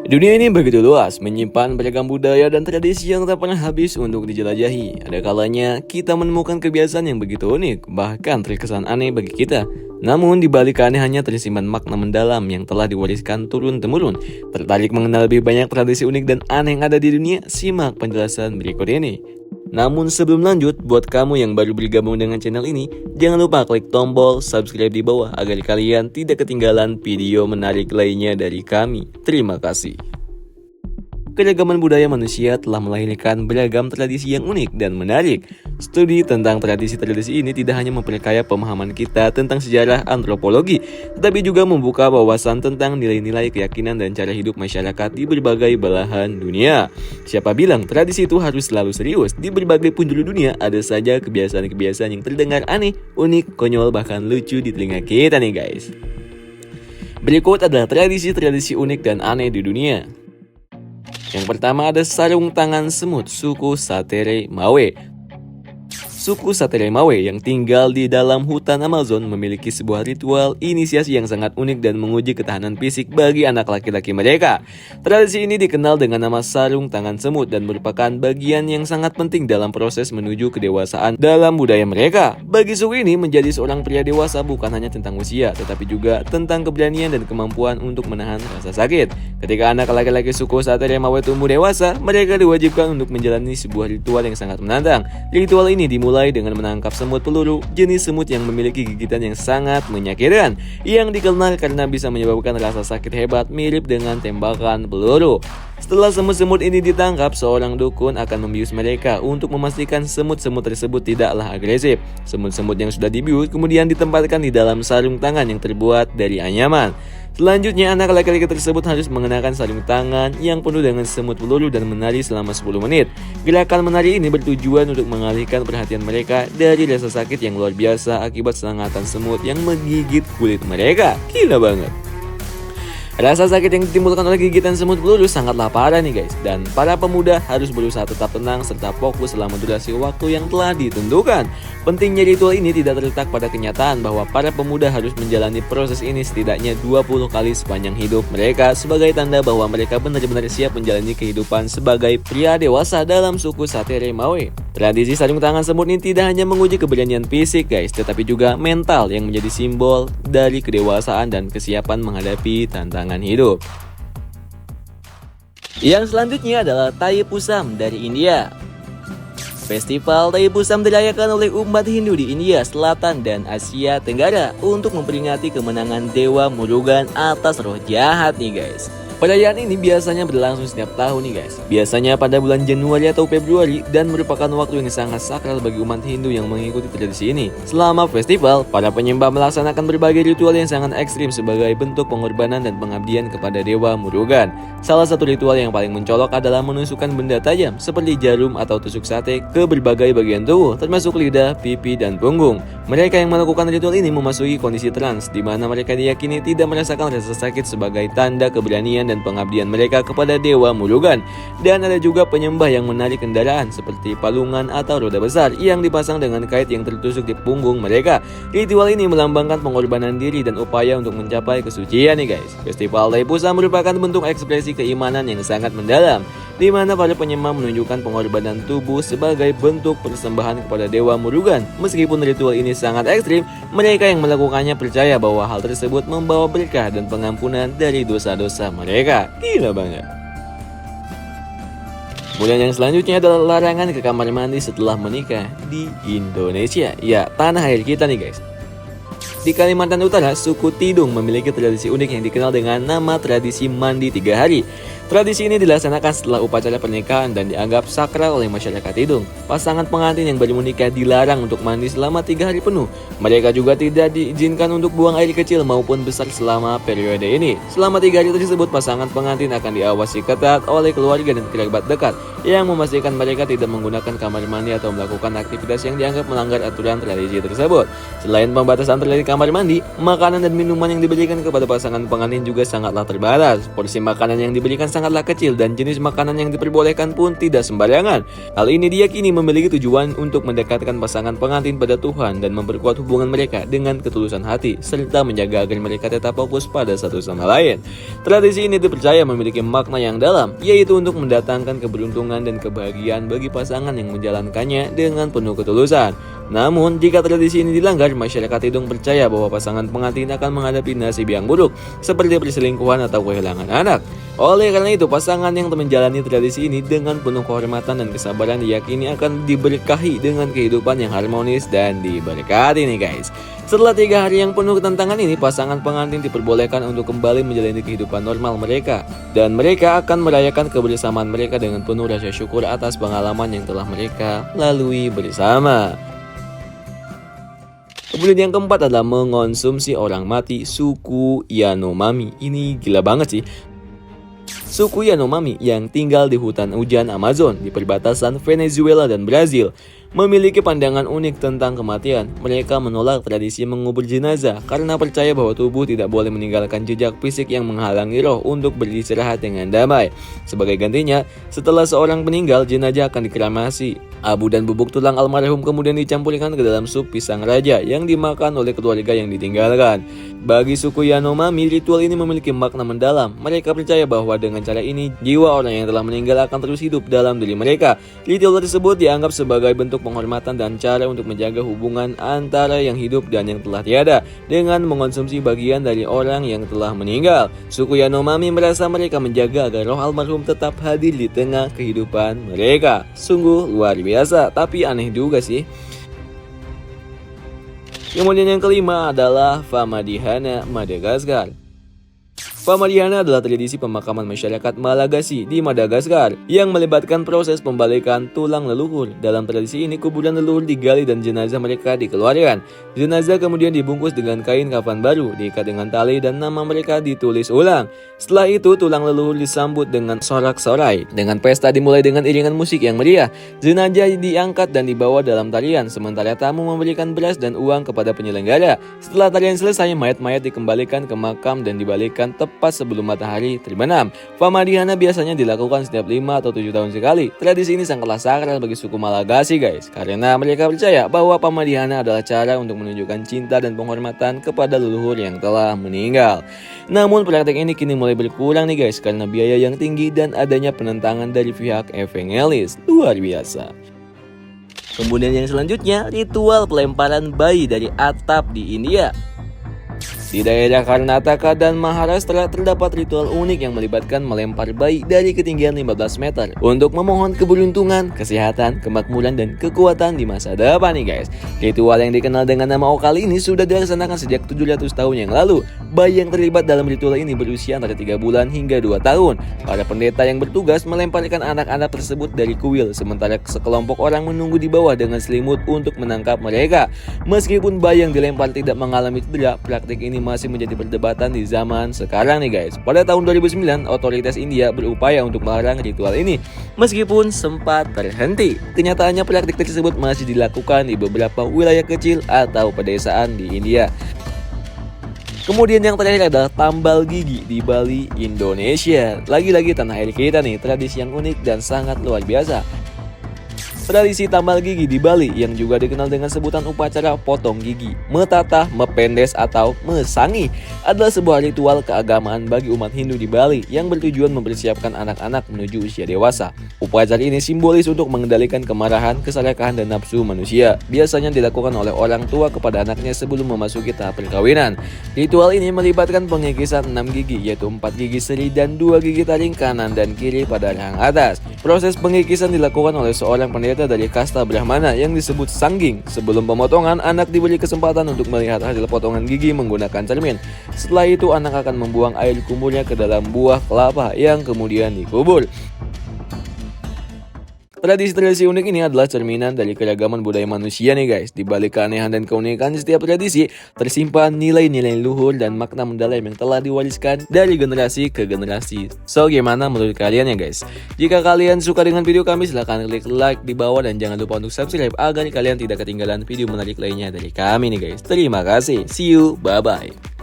Dunia ini begitu luas, menyimpan beragam budaya dan tradisi yang tak pernah habis untuk dijelajahi. Ada kalanya kita menemukan kebiasaan yang begitu unik, bahkan terkesan aneh bagi kita. Namun di balik keanehannya tersimpan makna mendalam yang telah diwariskan turun-temurun. Tertarik mengenal lebih banyak tradisi unik dan aneh yang ada di dunia? Simak penjelasan berikut ini. Namun sebelum lanjut, buat kamu yang baru bergabung dengan channel ini, jangan lupa klik tombol subscribe di bawah agar kalian tidak ketinggalan video menarik lainnya dari kami. Terima kasih. Keragaman budaya manusia telah melahirkan beragam tradisi yang unik dan menarik. Studi tentang tradisi-tradisi ini tidak hanya memperkaya pemahaman kita tentang sejarah antropologi, tetapi juga membuka wawasan tentang nilai-nilai keyakinan dan cara hidup masyarakat di berbagai belahan dunia. Siapa bilang tradisi itu harus selalu serius? Di berbagai penjuru dunia ada saja kebiasaan-kebiasaan yang terdengar aneh, unik, konyol, bahkan lucu di telinga kita nih guys. Berikut adalah tradisi-tradisi unik dan aneh di dunia. Yang pertama ada sarung tangan semut suku Satere Mawe. Suku Satere Mawe yang tinggal di dalam hutan Amazon memiliki sebuah ritual inisiasi yang sangat unik dan menguji ketahanan fisik bagi anak laki-laki mereka. Tradisi ini dikenal dengan nama sarung tangan semut dan merupakan bagian yang sangat penting dalam proses menuju kedewasaan dalam budaya mereka. Bagi suku ini, menjadi seorang pria dewasa bukan hanya tentang usia, tetapi juga tentang keberanian dan kemampuan untuk menahan rasa sakit. Ketika anak laki-laki suku Satere Mawe tumbuh dewasa, mereka diwajibkan untuk menjalani sebuah ritual yang sangat menantang. Ritual ini dimulai dengan menangkap semut peluru, jenis semut yang memiliki gigitan yang sangat menyakitkan, yang dikenal karena bisa menyebabkan rasa sakit hebat mirip dengan tembakan peluru. Setelah semut-semut ini ditangkap, seorang dukun akan membius mereka untuk memastikan semut-semut tersebut tidaklah agresif. Semut-semut yang sudah dibius kemudian ditempatkan di dalam sarung tangan yang terbuat dari anyaman. Selanjutnya, anak laki-laki tersebut harus mengenakan sarung tangan yang penuh dengan semut peluru dan menari selama 10 menit. Gerakan menari ini bertujuan untuk mengalihkan perhatian mereka dari rasa sakit yang luar biasa akibat serangatan semut yang menggigit kulit mereka. Gila banget. Rasa sakit yang ditimbulkan oleh gigitan semut peluru sangatlah parah nih guys. Dan para pemuda harus berusaha tetap tenang serta fokus selama durasi waktu yang telah ditentukan. Pentingnya ritual ini tidak terletak pada kenyataan bahwa para pemuda harus menjalani proses ini setidaknya 20 kali sepanjang hidup mereka sebagai tanda bahwa mereka benar-benar siap menjalani kehidupan sebagai pria dewasa dalam suku Satere Mawe. Tradisi sarung tangan semut ini tidak hanya menguji keberanian fisik guys, tetapi juga mental yang menjadi simbol dari kedewasaan dan kesiapan menghadapi tantangan hidup. Yang selanjutnya adalah Thaipusam dari India. Festival Thaipusam dirayakan oleh umat Hindu di India Selatan dan Asia Tenggara untuk memperingati kemenangan Dewa Murugan atas roh jahat nih guys. Perayaan ini biasanya berlangsung setiap tahun nih guys. Biasanya pada bulan Januari atau Februari dan merupakan waktu yang sangat sakral bagi umat Hindu yang mengikuti tradisi ini. Selama festival, para penyembah melaksanakan berbagai ritual yang sangat ekstrim sebagai bentuk pengorbanan dan pengabdian kepada Dewa Murugan. Salah satu ritual yang paling mencolok adalah menusukkan benda tajam seperti jarum atau tusuk sate ke berbagai bagian tubuh, termasuk lidah, pipi, dan punggung. Mereka yang melakukan ritual ini memasuki kondisi trans, di mana mereka diyakini tidak merasakan rasa sakit sebagai tanda keberanian dan pengabdian mereka kepada Dewa Murugan. Dan ada juga penyembah yang menarik kendaraan seperti palungan atau roda besar yang dipasang dengan kait yang tertusuk di punggung mereka. Ritual ini melambangkan pengorbanan diri dan upaya untuk mencapai kesucian nih guys. Festival Thaipusam merupakan bentuk ekspresi keimanan yang sangat mendalam, di mana para penyembah menunjukkan pengorbanan tubuh sebagai bentuk persembahan kepada Dewa Murugan. Meskipun ritual ini sangat ekstrim, mereka yang melakukannya percaya bahwa hal tersebut membawa berkah dan pengampunan dari dosa-dosa mereka. Gila banget. Kemudian yang selanjutnya adalah larangan ke kamar mandi setelah menikah di Indonesia. Ya, tanah air kita nih guys. Di Kalimantan Utara, suku Tidung memiliki tradisi unik yang dikenal dengan nama tradisi mandi 3 hari. Tradisi ini dilaksanakan setelah upacara pernikahan dan dianggap sakral oleh masyarakat Tidung. Pasangan pengantin yang baru menikah dilarang untuk mandi selama 3 hari penuh. Mereka juga tidak diizinkan untuk buang air kecil maupun besar selama periode ini. Selama 3 hari tersebut, pasangan pengantin akan diawasi ketat oleh keluarga dan kerabat dekat yang memastikan mereka tidak menggunakan kamar mandi atau melakukan aktivitas yang dianggap melanggar aturan tradisi tersebut. Selain pembatasan terkait kamar mandi, makanan dan minuman yang diberikan kepada pasangan pengantin juga sangatlah terbatas. Porsi makanan yang diberikan sangatlah kecil dan jenis makanan yang diperbolehkan pun tidak sembarangan. Hal ini diyakini memiliki tujuan untuk mendekatkan pasangan pengantin pada Tuhan dan memperkuat hubungan mereka dengan ketulusan hati, serta menjaga agar mereka tetap fokus pada satu sama lain. Tradisi ini dipercaya memiliki makna yang dalam, yaitu untuk mendatangkan keberuntungan dan kebahagiaan bagi pasangan yang menjalankannya dengan penuh ketulusan. Namun, jika tradisi ini dilanggar, masyarakat Tidung percaya bahwa pasangan pengantin akan menghadapi nasib yang buruk, seperti perselingkuhan atau kehilangan anak. Oleh karena itu, pasangan yang menjalani tradisi ini dengan penuh kehormatan dan kesabaran diyakini akan diberkahi dengan kehidupan yang harmonis dan diberkati nih guys. Setelah 3 hari yang penuh tantangan ini, pasangan pengantin diperbolehkan untuk kembali menjalani kehidupan normal mereka. Dan mereka akan merayakan kebersamaan mereka dengan penuh rasa syukur atas pengalaman yang telah mereka lalui bersama. Kemudian yang keempat adalah mengonsumsi orang mati, suku Yanomami. Ini gila banget sih. Suku Yanomami yang tinggal di hutan hujan Amazon di perbatasan Venezuela dan Brazil memiliki pandangan unik tentang kematian. Mereka menolak tradisi mengubur jenazah karena percaya bahwa tubuh tidak boleh meninggalkan jejak fisik yang menghalangi roh untuk beristirahat dengan damai. Sebagai gantinya, setelah seorang meninggal, jenazah akan dikremasi. Abu dan bubuk tulang almarhum kemudian dicampurkan ke dalam sup pisang raja yang dimakan oleh keluarga yang ditinggalkan. Bagi suku Yanomami, ritual ini memiliki makna mendalam. Mereka percaya bahwa dengan cara ini, jiwa orang yang telah meninggal akan terus hidup dalam diri mereka. Ritual tersebut dianggap sebagai bentuk penghormatan dan cara untuk menjaga hubungan antara yang hidup dan yang telah tiada dengan mengonsumsi bagian dari orang yang telah meninggal. Suku Yanomami merasa mereka menjaga agar roh almarhum tetap hadir di tengah kehidupan mereka. Sungguh luar biasa, tapi aneh juga sih. Kemudian yang kelima adalah Famadihana, Madagaskar. Famadihana adalah tradisi pemakaman masyarakat Malagasy di Madagaskar yang melibatkan proses pembalikan tulang leluhur. Dalam tradisi ini, kuburan leluhur digali dan jenazah mereka dikeluarkan. Jenazah kemudian dibungkus dengan kain kafan baru, diikat dengan tali dan nama mereka ditulis ulang. Setelah itu, tulang leluhur disambut dengan sorak-sorai. Dengan pesta dimulai dengan iringan musik yang meriah. Jenazah diangkat dan dibawa dalam tarian, sementara tamu memberikan beras dan uang kepada penyelenggara. Setelah tarian selesai, mayat-mayat dikembalikan ke makam dan dibalikan tepat sebelum matahari terbenam. Famadihana biasanya dilakukan setiap 5 atau 7 tahun sekali. Tradisi ini sangatlah sakral bagi suku Malagasy guys, karena mereka percaya bahwa Famadihana adalah cara untuk menunjukkan cinta dan penghormatan kepada leluhur yang telah meninggal. Namun praktek ini kini mulai berkurang nih guys, karena biaya yang tinggi dan adanya penentangan dari pihak evangelis. Luar biasa. Kemudian yang selanjutnya, ritual pelemparan bayi dari atap di India. Di daerah Karnataka dan Maharashtra terdapat ritual unik yang melibatkan melempar bayi dari ketinggian 15 meter untuk memohon keberuntungan, kesehatan, kemakmuran, dan kekuatan di masa depan nih guys. Ritual yang dikenal dengan nama Okali ini sudah dilaksanakan sejak 700 tahun yang lalu. Bayi yang terlibat dalam ritual ini berusia antara 3 bulan hingga 2 tahun. Para pendeta yang bertugas melemparkan anak-anak tersebut dari kuil, sementara sekelompok orang menunggu di bawah dengan selimut untuk menangkap mereka. Meskipun bayi yang dilempar tidak mengalami cedera, praktik ini masih menjadi perdebatan di zaman sekarang nih guys. Pada tahun 2009, otoritas India berupaya untuk melarang ritual ini, meskipun sempat terhenti. Kenyataannya praktik tersebut masih dilakukan di beberapa wilayah kecil atau pedesaan di India. Kemudian yang terakhir adalah tambal gigi di Bali, Indonesia. Lagi-lagi tanah air kita nih, tradisi yang unik dan sangat luar biasa. Tradisi tambal gigi di Bali yang juga dikenal dengan sebutan upacara potong gigi, metatah, mependes atau mesangi adalah sebuah ritual keagamaan bagi umat Hindu di Bali yang bertujuan mempersiapkan anak-anak menuju usia dewasa. Upacara ini simbolis untuk mengendalikan kemarahan, keserakahan, dan nafsu manusia. Biasanya dilakukan oleh orang tua kepada anaknya sebelum memasuki tahap perkawinan. Ritual ini melibatkan pengikisan 6 gigi, yaitu 4 gigi seri dan 2 gigi taring kanan dan kiri pada rahang atas. Proses pengikisan dilakukan oleh seorang pendeta dari kasta Brahmana yang disebut Sangging. Sebelum pemotongan, anak diberi kesempatan untuk melihat hasil potongan gigi menggunakan cermin. Setelah itu, anak akan membuang air kumurnya ke dalam buah kelapa yang kemudian dikubur. Tradisi-tradisi unik ini adalah cerminan dari keragaman budaya manusia nih guys. Di balik keanehan dan keunikan setiap tradisi, tersimpan nilai-nilai luhur dan makna mendalam yang telah diwariskan dari generasi ke generasi. So, gimana menurut kalian ya guys? Jika kalian suka dengan video kami, silahkan klik like di bawah dan jangan lupa untuk subscribe agar kalian tidak ketinggalan video menarik lainnya dari kami nih guys. Terima kasih. See you. Bye-bye.